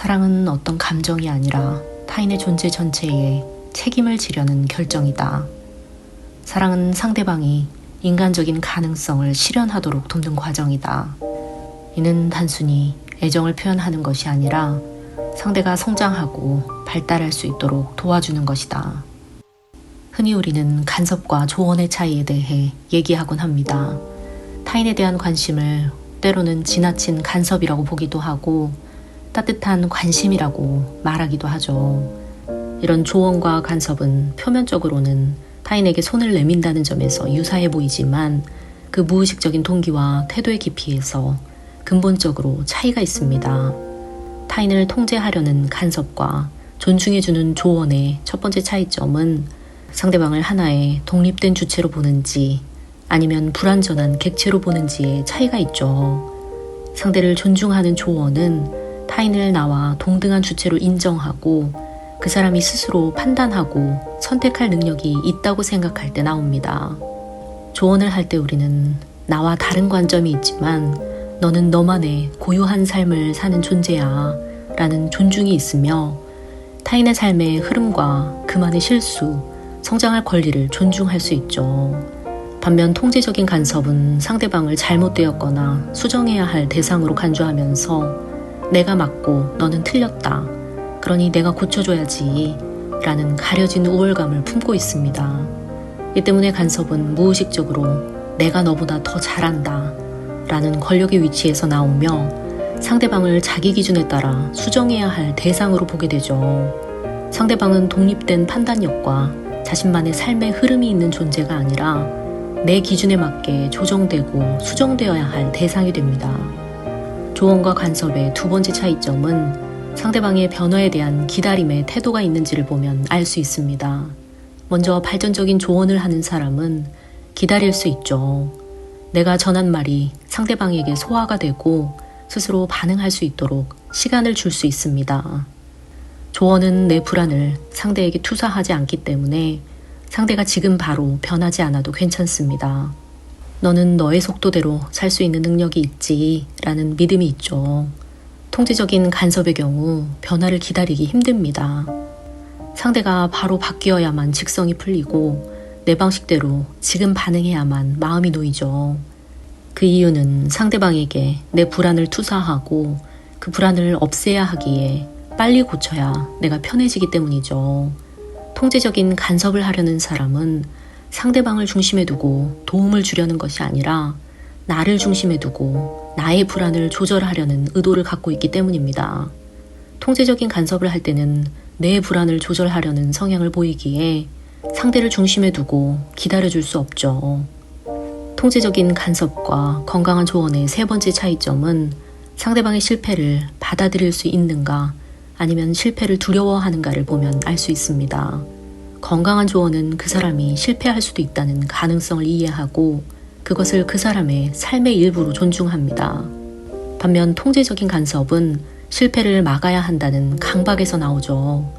사랑은 어떤 감정이 아니라 타인의 존재 전체에 책임을 지려는 결정이다. 사랑은 상대방이 인간적인 가능성을 실현하도록 돕는 과정이다. 이는 단순히 애정을 표현하는 것이 아니라 상대가 성장하고 발달할 수 있도록 도와주는 것이다. 흔히 우리는 간섭과 조언의 차이에 대해 얘기하곤 합니다. 타인에 대한 관심을 때로는 지나친 간섭이라고 보기도 하고 따뜻한 관심이라고 말하기도 하죠. 이런 조언과 간섭은 표면적으로는 타인에게 손을 내민다는 점에서 유사해 보이지만 그 무의식적인 동기와 태도의 깊이에서 근본적으로 차이가 있습니다. 타인을 통제하려는 간섭과 존중해주는 조언의 첫 번째 차이점은 상대방을 하나의 독립된 주체로 보는지 아니면 불완전한 객체로 보는지의 차이가 있죠. 상대를 존중하는 조언은 타인을 나와 동등한 주체로 인정하고 그 사람이 스스로 판단하고 선택할 능력이 있다고 생각할 때 나옵니다. 조언을 할 때 우리는 나와 다른 관점이 있지만 너는 너만의 고유한 삶을 사는 존재야 라는 존중이 있으며 타인의 삶의 흐름과 그만의 실수, 성장할 권리를 존중할 수 있죠. 반면 통제적인 간섭은 상대방을 잘못되었거나 수정해야 할 대상으로 간주하면서 내가 맞고 너는 틀렸다. 그러니 내가 고쳐줘야지 라는 가려진 우월감을 품고 있습니다. 이 때문에 간섭은 무의식적으로 내가 너보다 더 잘한다 라는 권력의 위치에서 나오며 상대방을 자기 기준에 따라 수정해야 할 대상으로 보게 되죠. 상대방은 독립된 판단력과 자신만의 삶의 흐름이 있는 존재가 아니라 내 기준에 맞게 조정되고 수정되어야 할 대상이 됩니다. 조언과 간섭의 두 번째 차이점은 상대방의 변화에 대한 기다림의 태도가 있는지를 보면 알 수 있습니다. 먼저 발전적인 조언을 하는 사람은 기다릴 수 있죠. 내가 전한 말이 상대방에게 소화가 되고 스스로 반응할 수 있도록 시간을 줄 수 있습니다. 조언은 내 불안을 상대에게 투사하지 않기 때문에 상대가 지금 바로 변하지 않아도 괜찮습니다. 너는 너의 속도대로 살 수 있는 능력이 있지 라는 믿음이 있죠. 통제적인 간섭의 경우 변화를 기다리기 힘듭니다. 상대가 바로 바뀌어야만 직성이 풀리고 내 방식대로 지금 반응해야만 마음이 놓이죠. 그 이유는 상대방에게 내 불안을 투사하고 그 불안을 없애야 하기에 빨리 고쳐야 내가 편해지기 때문이죠. 통제적인 간섭을 하려는 사람은 상대방을 중심에 두고 도움을 주려는 것이 아니라 나를 중심에 두고 나의 불안을 조절하려는 의도를 갖고 있기 때문입니다. 통제적인 간섭을 할 때는 내 불안을 조절하려는 성향을 보이기에 상대를 중심에 두고 기다려줄 수 없죠. 통제적인 간섭과 건강한 조언의 세 번째 차이점은 상대방의 실패를 받아들일 수 있는가 아니면 실패를 두려워하는가를 보면 알 수 있습니다. 건강한 조언은 그 사람이 실패할 수도 있다는 가능성을 이해하고 그것을 그 사람의 삶의 일부로 존중합니다. 반면 통제적인 간섭은 실패를 막아야 한다는 강박에서 나오죠.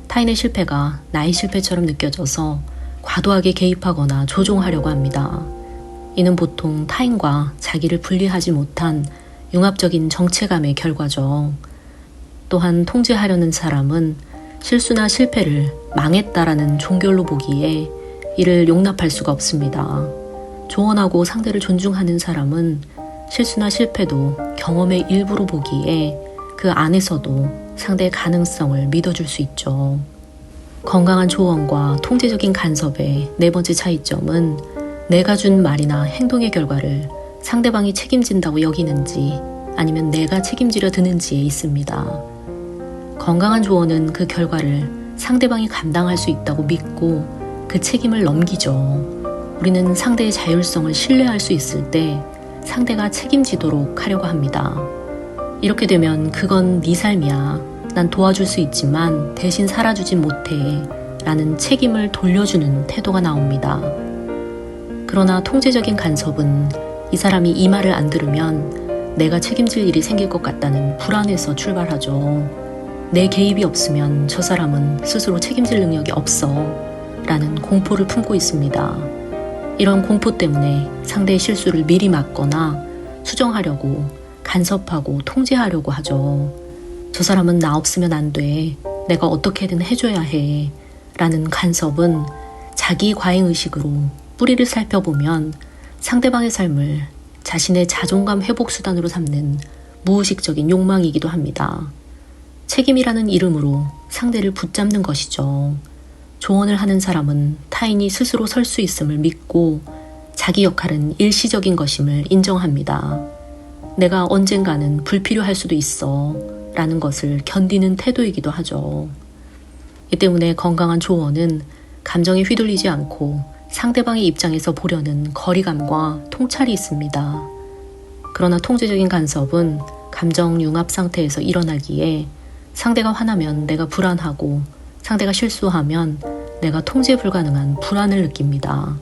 타인의 실패가 나의 실패처럼 느껴져서 과도하게 개입하거나 조종하려고 합니다. 이는 보통 타인과 자기를 분리하지 못한 융합적인 정체감의 결과죠. 또한 통제하려는 사람은 실수나 실패를 망했다라는 종결로 보기에 이를 용납할 수가 없습니다. 조언하고 상대를 존중하는 사람은 실수나 실패도 경험의 일부로 보기에 그 안에서도 상대의 가능성을 믿어줄 수 있죠. 건강한 조언과 통제적인 간섭의 네 번째 차이점은 내가 준 말이나 행동의 결과를 상대방이 책임진다고 여기는지 아니면 내가 책임지려 드는지에 있습니다. 건강한 조언은 그 결과를 상대방이 감당할 수 있다고 믿고 그 책임을 넘기죠. 우리는 상대의 자율성을 신뢰할 수 있을 때 상대가 책임지도록 하려고 합니다. 이렇게 되면 그건 네 삶이야. 난 도와줄 수 있지만 대신 살아주진 못해 라는 책임을 돌려주는 태도가 나옵니다. 그러나 통제적인 간섭은 이 사람이 이 말을 안 들으면 내가 책임질 일이 생길 것 같다는 불안에서 출발하죠. 내 개입이 없으면 저 사람은 스스로 책임질 능력이 없어 라는 공포를 품고 있습니다. 이런 공포 때문에 상대의 실수를 미리 막거나 수정하려고 간섭하고 통제하려고 하죠. 저 저 사람은 나 없으면 안 돼. 내가 어떻게든 해줘야 해. 라는 간섭은 자기 과잉의식으로 뿌리를 살펴보면 상대방의 삶을 자신의 자존감 회복 수단으로 삼는 무의식적인 욕망이기도 합니다. 책임이라는 이름으로 상대를 붙잡는 것이죠. 조언을 하는 사람은 타인이 스스로 설 수 있음을 믿고 자기 역할은 일시적인 것임을 인정합니다. 내가 언젠가는 불필요할 수도 있어 라는 것을 견디는 태도이기도 하죠. 이 때문에 건강한 조언은 감정에 휘둘리지 않고 상대방의 입장에서 보려는 거리감과 통찰이 있습니다. 그러나 통제적인 간섭은 감정 융합 상태에서 일어나기에 상대가 화나면 내가 불안하고 상대가 실수하면 내가 통제 불가능한 불안을 느낍니다.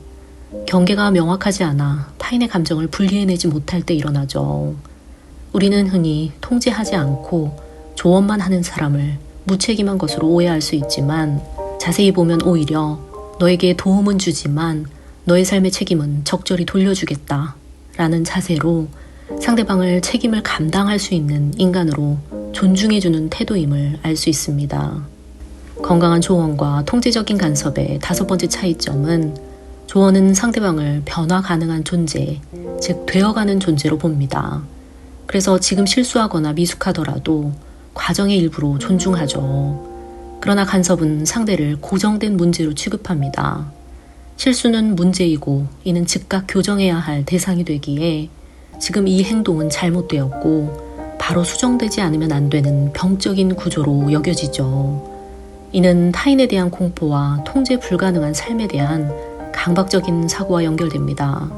경계가 명확하지 않아 타인의 감정을 분리해내지 못할 때 일어나죠. 우리는 흔히 통제하지 않고 조언만 하는 사람을 무책임한 것으로 오해할 수 있지만 자세히 보면 오히려 너에게 도움은 주지만 너의 삶의 책임은 적절히 돌려주겠다 라는 자세로 상대방을 책임을 감당할 수 있는 인간으로 존중해주는 태도임을 알 수 있습니다. 건강한 조언과 통제적인 간섭의 5번째 차이점은 조언은 상대방을 변화 가능한 존재, 즉 되어가는 존재로 봅니다. 그래서 지금 실수하거나 미숙하더라도 과정의 일부로 존중하죠. 그러나 간섭은 상대를 고정된 문제로 취급합니다. 실수는 문제이고 이는 즉각 교정해야 할 대상이 되기에 지금 이 행동은 잘못되었고 바로 수정되지 않으면 안 되는 병적인 구조로 여겨지죠. 이는 타인에 대한 공포와 통제 불가능한 삶에 대한 강박적인 사고와 연결됩니다.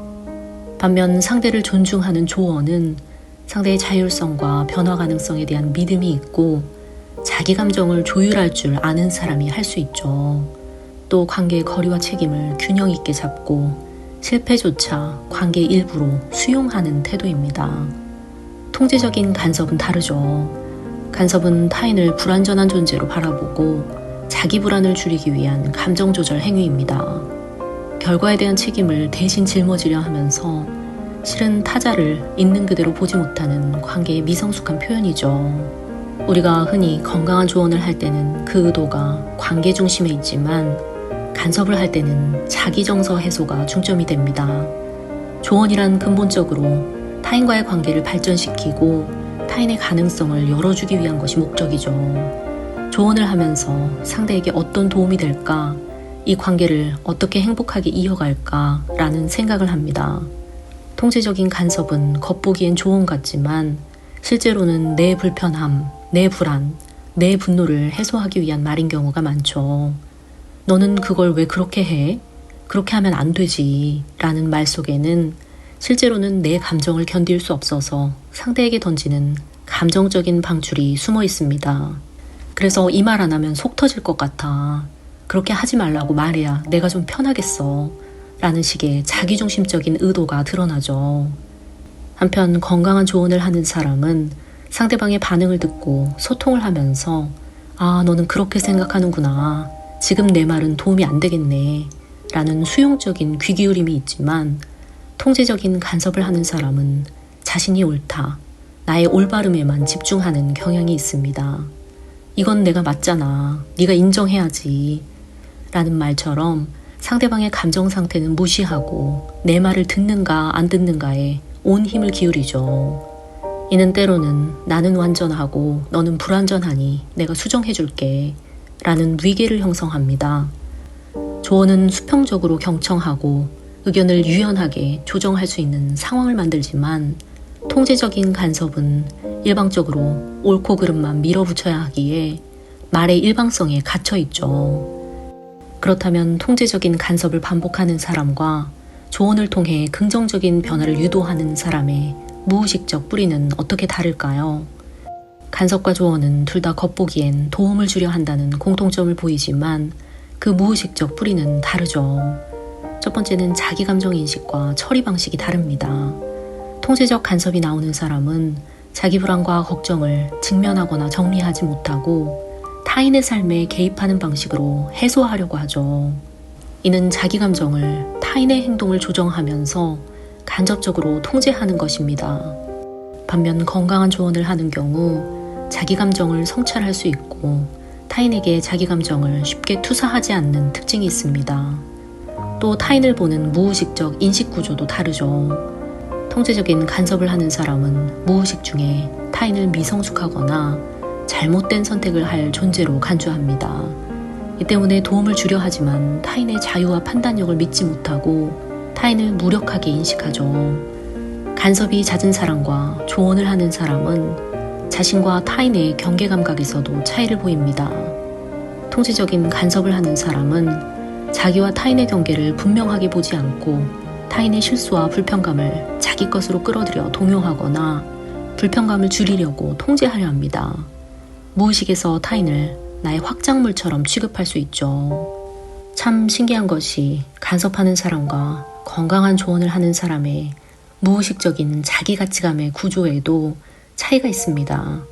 반면 상대를 존중하는 조언은 상대의 자율성과 변화 가능성에 대한 믿음이 있고 자기 감정을 조율할 줄 아는 사람이 할 수 있죠. 또 관계의 거리와 책임을 균형 있게 잡고 실패조차 관계의 일부로 수용하는 태도입니다. 통제적인 간섭은 다르죠. 간섭은 타인을 불완전한 존재로 바라보고 자기 불안을 줄이기 위한 감정 조절 행위입니다. 결과에 대한 책임을 대신 짊어지려 하면서 실은 타자를 있는 그대로 보지 못하는 관계의 미성숙한 표현이죠. 우리가 흔히 건강한 조언을 할 때는 그 의도가 관계 중심에 있지만 간섭을 할 때는 자기 정서 해소가 중점이 됩니다. 조언이란 근본적으로 타인과의 관계를 발전시키고 타인의 가능성을 열어주기 위한 것이 목적이죠. 조언을 하면서 상대에게 어떤 도움이 될까, 이 관계를 어떻게 행복하게 이어갈까 라는 생각을 합니다. 통제적인 간섭은 겉보기엔 조언 같지만 실제로는 내 불편함, 내 불안, 내 분노를 해소하기 위한 말인 경우가 많죠. 너는 그걸 왜 그렇게 해? 그렇게 하면 안 되지 라는 말 속에는 실제로는 내 감정을 견딜 수 없어서 상대에게 던지는 감정적인 방출이 숨어 있습니다. 그래서 이 말 안 하면 속 터질 것 같아. 그렇게 하지 말라고 말해야 내가 좀 편하겠어. 라는 식의 자기중심적인 의도가 드러나죠. 한편 건강한 조언을 하는 사람은 상대방의 반응을 듣고 소통을 하면서 아, 너는 그렇게 생각하는구나. 지금 내 말은 도움이 안 되겠네. 라는 수용적인 귀 기울임이 있지만 통제적인 간섭을 하는 사람은 자신이 옳다. 나의 올바름에만 집중하는 경향이 있습니다. 이건 내가 맞잖아. 네가 인정해야지. 라는 말처럼 상대방의 감정 상태는 무시하고 내 말을 듣는가 안 듣는가에 온 힘을 기울이죠. 이는 때로는 나는 완전하고 너는 불완전하니 내가 수정해줄게 라는 위계를 형성합니다. 조언은 수평적으로 경청하고 의견을 유연하게 조정할 수 있는 상황을 만들지만 통제적인 간섭은 일방적으로 옳고 그름만 밀어붙여야 하기에 말의 일방성에 갇혀 있죠. 그렇다면 통제적인 간섭을 반복하는 사람과 조언을 통해 긍정적인 변화를 유도하는 사람의 무의식적 뿌리는 어떻게 다를까요? 간섭과 조언은 둘 다 겉보기엔 도움을 주려 한다는 공통점을 보이지만 그 무의식적 뿌리는 다르죠. 첫 번째는 자기 감정 인식과 처리 방식이 다릅니다. 통제적 간섭이 나오는 사람은 자기 불안과 걱정을 직면하거나 정리하지 못하고 타인의 삶에 개입하는 방식으로 해소하려고 하죠. 이는 자기 감정을 타인의 행동을 조정하면서 간접적으로 통제하는 것입니다. 반면 건강한 조언을 하는 경우 자기 감정을 성찰할 수 있고 타인에게 자기 감정을 쉽게 투사하지 않는 특징이 있습니다. 또 타인을 보는 무의식적 인식 구조도 다르죠. 통제적인 간섭을 하는 사람은 무의식 중에 타인을 미성숙하거나 잘못된 선택을 할 존재로 간주합니다. 이 때문에 도움을 주려 하지만 타인의 자유와 판단력을 믿지 못하고 타인을 무력하게 인식하죠. 간섭이 잦은 사람과 조언을 하는 사람은 자신과 타인의 경계 감각에서도 차이를 보입니다. 통제적인 간섭을 하는 사람은 자기와 타인의 경계를 분명하게 보지 않고 타인의 실수와 불편감을 자기 것으로 끌어들여 동요하거나 불편감을 줄이려고 통제하려 합니다. 무의식에서 타인을 나의 확장물처럼 취급할 수 있죠. 참 신기한 것이 간섭하는 사람과 건강한 조언을 하는 사람의 무의식적인 자기 가치감의 구조에도 차이가 있습니다.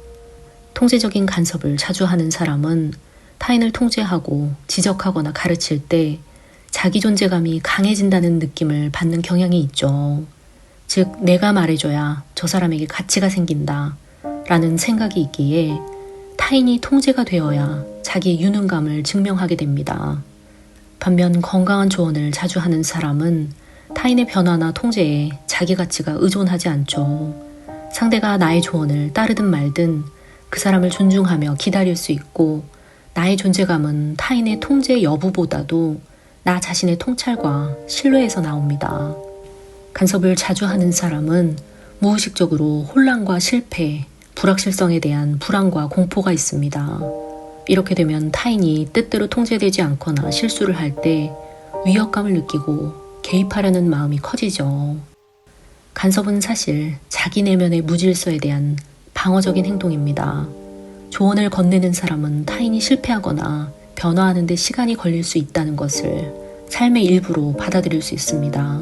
통제적인 간섭을 자주 하는 사람은 타인을 통제하고 지적하거나 가르칠 때 자기 존재감이 강해진다는 느낌을 받는 경향이 있죠. 즉, 내가 말해줘야 저 사람에게 가치가 생긴다 라는 생각이 있기에 타인이 통제가 되어야 자기 유능감을 증명하게 됩니다. 반면 건강한 조언을 자주 하는 사람은 타인의 변화나 통제에 자기 가치가 의존하지 않죠. 상대가 나의 조언을 따르든 말든 그 사람을 존중하며 기다릴 수 있고 나의 존재감은 타인의 통제 여부보다도 나 자신의 통찰과 신뢰에서 나옵니다. 간섭을 자주 하는 사람은 무의식적으로 혼란과 실패, 불확실성에 대한 불안과 공포가 있습니다. 이렇게 되면 타인이 뜻대로 통제되지 않거나 실수를 할 때 위협감을 느끼고 개입하려는 마음이 커지죠. 간섭은 사실 자기 내면의 무질서에 대한 방어적인 행동입니다. 조언을 건네는 사람은 타인이 실패하거나 변화하는 데 시간이 걸릴 수 있다는 것을 삶의 일부로 받아들일 수 있습니다.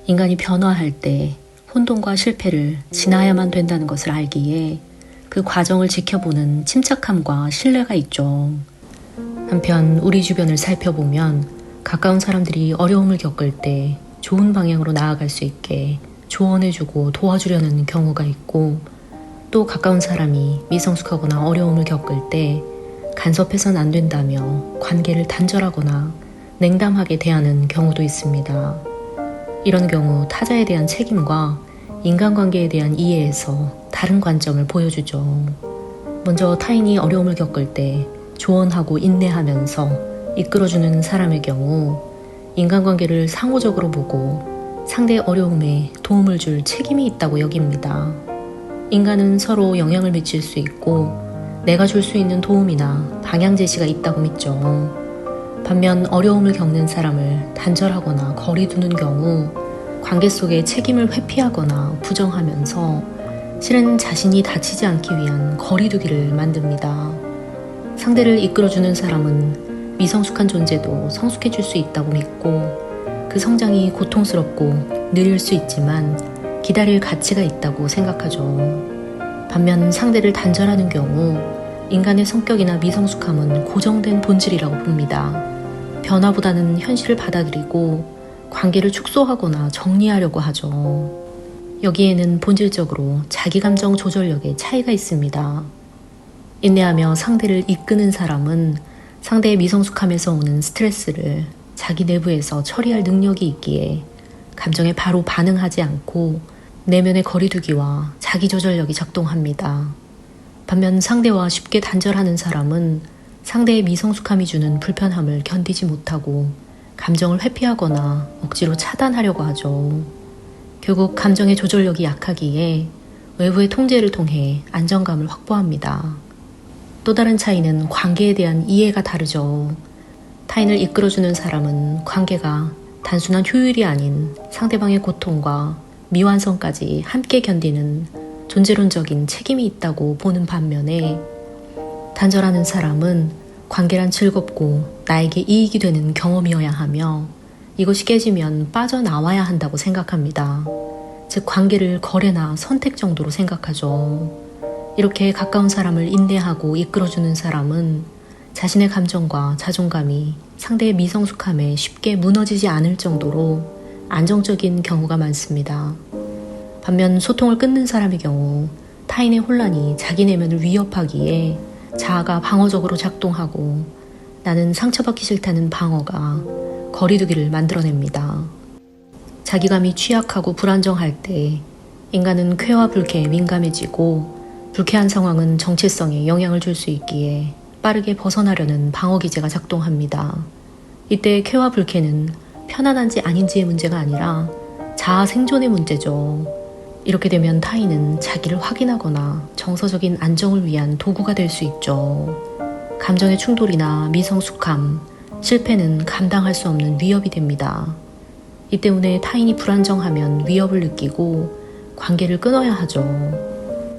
인간이 변화할 때 혼돈과 실패를 지나야만 된다는 것을 알기에 그 과정을 지켜보는 침착함과 신뢰가 있죠. 한편 우리 주변을 살펴보면 가까운 사람들이 어려움을 겪을 때 좋은 방향으로 나아갈 수 있게 조언해주고 도와주려는 경우가 있고, 또 가까운 사람이 미성숙하거나 어려움을 겪을 때 간섭해선 안 된다며 관계를 단절하거나 냉담하게 대하는 경우도 있습니다. 이런 경우 타자에 대한 책임과 인간관계에 대한 이해에서 다른 관점을 보여주죠. 먼저 타인이 어려움을 겪을 때 조언하고 인내하면서 이끌어주는 사람의 경우 인간관계를 상호적으로 보고 상대의 어려움에 도움을 줄 책임이 있다고 여깁니다. 인간은 서로 영향을 미칠 수 있고 내가 줄 수 있는 도움이나 방향 제시가 있다고 믿죠. 반면 어려움을 겪는 사람을 단절하거나 거리 두는 경우 관계 속에 책임을 회피하거나 부정하면서 실은 자신이 다치지 않기 위한 거리 두기를 만듭니다. 상대를 이끌어주는 사람은 미성숙한 존재도 성숙해질 수 있다고 믿고 그 성장이 고통스럽고 느릴 수 있지만 기다릴 가치가 있다고 생각하죠. 반면 상대를 단절하는 경우 인간의 성격이나 미성숙함은 고정된 본질이라고 봅니다. 변화보다는 현실을 받아들이고 관계를 축소하거나 정리하려고 하죠. 여기에는 본질적으로 자기 감정 조절력의 차이가 있습니다. 인내하며 상대를 이끄는 사람은 상대의 미성숙함에서 오는 스트레스를 자기 내부에서 처리할 능력이 있기에 감정에 바로 반응하지 않고 내면의 거리두기와 자기 조절력이 작동합니다. 반면 상대와 쉽게 단절하는 사람은 상대의 미성숙함이 주는 불편함을 견디지 못하고 감정을 회피하거나 억지로 차단하려고 하죠. 결국 감정의 조절력이 약하기에 외부의 통제를 통해 안정감을 확보합니다. 또 다른 차이는 관계에 대한 이해가 다르죠. 타인을 이끌어주는 사람은 관계가 단순한 효율이 아닌 상대방의 고통과 미완성까지 함께 견디는 존재론적인 책임이 있다고 보는 반면에 단절하는 사람은 관계란 즐겁고 나에게 이익이 되는 경험이어야 하며 이것이 깨지면 빠져나와야 한다고 생각합니다. 즉 관계를 거래나 선택 정도로 생각하죠. 이렇게 가까운 사람을 인내하고 이끌어주는 사람은 자신의 감정과 자존감이 상대의 미성숙함에 쉽게 무너지지 않을 정도로 안정적인 경우가 많습니다. 반면 소통을 끊는 사람의 경우 타인의 혼란이 자기 내면을 위협하기에 자아가 방어적으로 작동하고 나는 상처받기 싫다는 방어가 거리두기를 만들어냅니다. 자기감이 취약하고 불안정할 때 인간은 쾌와 불쾌에 민감해지고 불쾌한 상황은 정체성에 영향을 줄 수 있기에 빠르게 벗어나려는 방어기제가 작동합니다. 이때 쾌와 불쾌는 편안한지 아닌지의 문제가 아니라 자아 생존의 문제죠. 이렇게 되면 타인은 자기를 확인하거나 정서적인 안정을 위한 도구가 될 수 있죠. 감정의 충돌이나 미성숙함, 실패는 감당할 수 없는 위협이 됩니다. 이 때문에 타인이 불안정하면 위협을 느끼고 관계를 끊어야 하죠.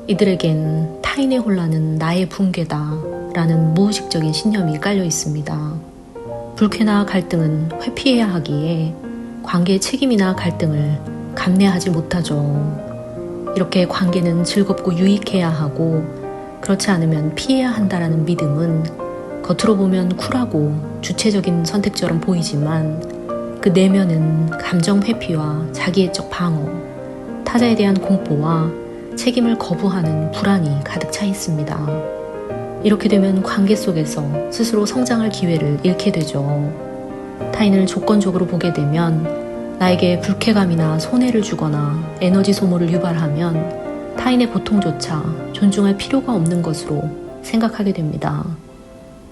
이들에겐 타인의 혼란은 나의 붕괴다 라는 무의식적인 신념이 깔려 있습니다. 불쾌나 갈등은 회피해야 하기에 관계의 책임이나 갈등을 감내하지 못하죠. 이렇게 관계는 즐겁고 유익해야 하고 그렇지 않으면 피해야 한다라는 믿음은 겉으로 보면 쿨하고 주체적인 선택처럼 보이지만 그 내면은 감정 회피와 자기애적 방어, 타자에 대한 공포와 책임을 거부하는 불안이 가득 차 있습니다. 이렇게 되면 관계 속에서 스스로 성장할 기회를 잃게 되죠. 타인을 조건적으로 보게 되면 나에게 불쾌감이나 손해를 주거나 에너지 소모를 유발하면 타인의 고통조차 존중할 필요가 없는 것으로 생각하게 됩니다.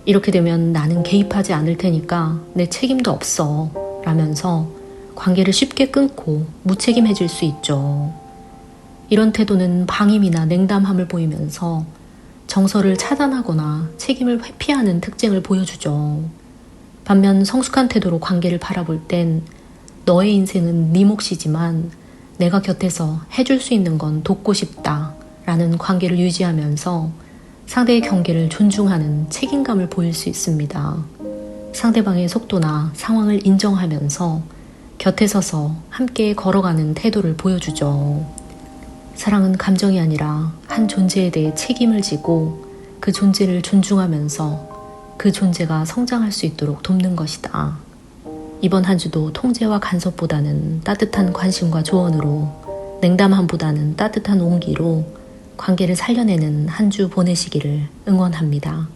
이렇게 되면 나는 개입하지 않을 테니까 내 책임도 없어 라면서 관계를 쉽게 끊고 무책임해질 수 있죠. 이런 태도는 방임이나 냉담함을 보이면서 정서를 차단하거나 책임을 회피하는 특징을 보여주죠. 반면 성숙한 태도로 관계를 바라볼 땐 너의 인생은 네 몫이지만 내가 곁에서 해줄 수 있는 건 돕고 싶다 라는 관계를 유지하면서 상대의 경계를 존중하는 책임감을 보일 수 있습니다. 상대방의 속도나 상황을 인정하면서 곁에 서서 함께 걸어가는 태도를 보여주죠. 사랑은 감정이 아니라 한 존재에 대해 책임을 지고 그 존재를 존중하면서 그 존재가 성장할 수 있도록 돕는 것이다. 이번 한 주도 통제와 간섭보다는 따뜻한 관심과 조언으로, 냉담함보다는 따뜻한 온기로 관계를 살려내는 한 주 보내시기를 응원합니다.